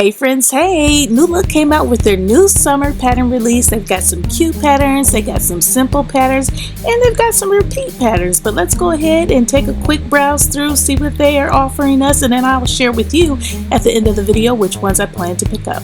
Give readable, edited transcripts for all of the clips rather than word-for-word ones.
Hey friends, hey! New Look came out with their new summer pattern release. They've got some cute patterns, they got some simple patterns, and they've got some repeat patterns. But let's go ahead and take a quick browse through, see what they are offering us, and then I will share with you at the end of the video which ones I plan to pick up.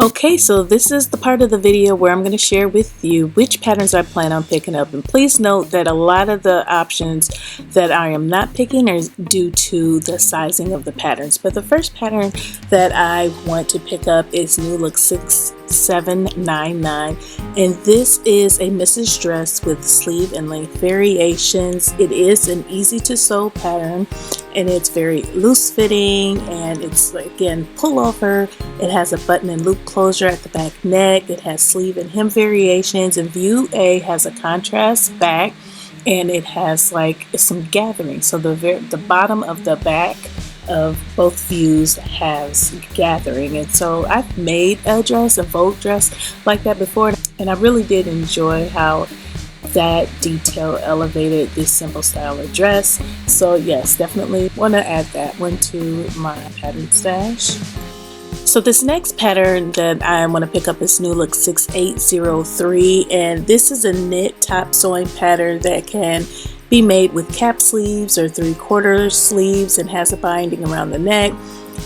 Okay, so this is the part of the video where I'm going to share with you which patterns I plan on picking up. And please note that a lot of the options that I am not picking are due to the sizing of the patterns. But the first pattern that I want to pick up is New Look 6799. And this is a misses dress with sleeve and length variations. It is an easy to sew pattern and it's very loose fitting, and it's again pullover. It has a button and loop closure at the back neck. It has sleeve and hem variations, and view A has a contrast back, and it has like some gathering. So the bottom of the back of both views has gathering, and so I've made a dress, a Vogue dress like that before, and I really did enjoy how that detail elevated this simple style of dress. So yes, definitely want to add that one to my pattern stash. So this next pattern that I want to pick up is New Look 6803, and this is a knit top sewing pattern that can be made with cap sleeves or 3/4 sleeves and has a binding around the neck.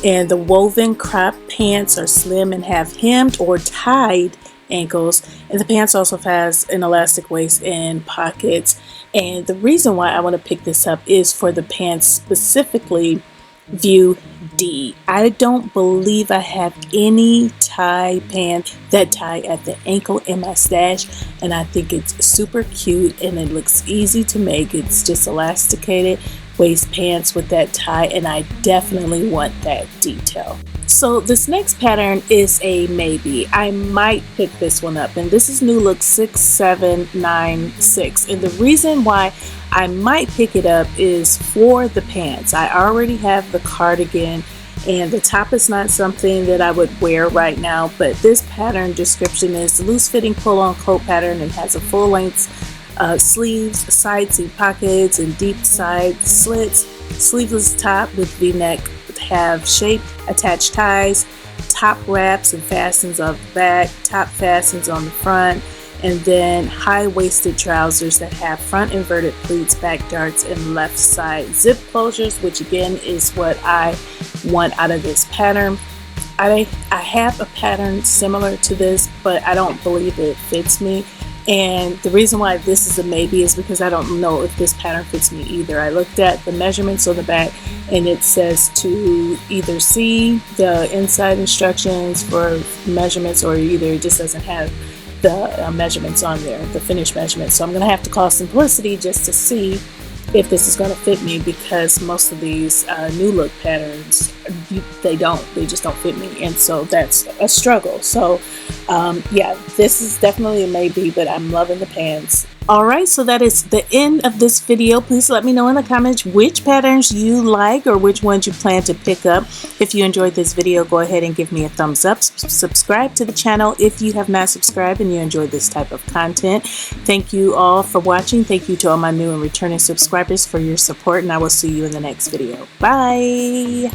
And the woven crop pants are slim and have hemmed or tied ankles, and the pants also has an elastic waist and pockets. And the reason why I want to pick this up is for the pants, specifically view D. I don't believe I have any tie pants that tie at the ankle in my stash, and I think it's super cute and it looks easy to make. It's just elasticated waist pants with that tie, and I definitely want that detail. So this next pattern is a maybe. I might pick this one up, and this is New Look 6796, and the reason why I might pick it up is for the pants. I already have the cardigan, and the top is not something that I would wear right now, but this pattern description is loose fitting pull-on coat pattern and has a full length sleeves, side seam pockets, and deep side slits. Sleeveless top with v-neck, have shaped attached ties, top wraps and fastens on the back, top fastens on the front, and then high-waisted trousers that have front inverted pleats, back darts, and left side zip closures, which again is what I want out of this pattern. I have a pattern similar to this, but I don't believe it fits me. And the reason why this is a maybe is because I don't know if this pattern fits me either. I looked at the measurements on the back, and it says to either see the inside instructions for measurements, or either it just doesn't have the measurements on there, the finished measurements. So I'm going to have to call Simplicity just to see if this is going to fit me, because most of these New Look patterns, they just don't fit me, and so that's a struggle. So yeah, this is definitely a maybe, but I'm loving the pants. Alright, so that is the end of this video. Please let me know in the comments which patterns you like or which ones you plan to pick up. If you enjoyed this video, go ahead and give me a thumbs up. Subscribe to the channel if you have not subscribed and you enjoyed this type of content. Thank you all for watching. Thank you to all my new and returning subscribers for your support, and I will see you in the next video. Bye!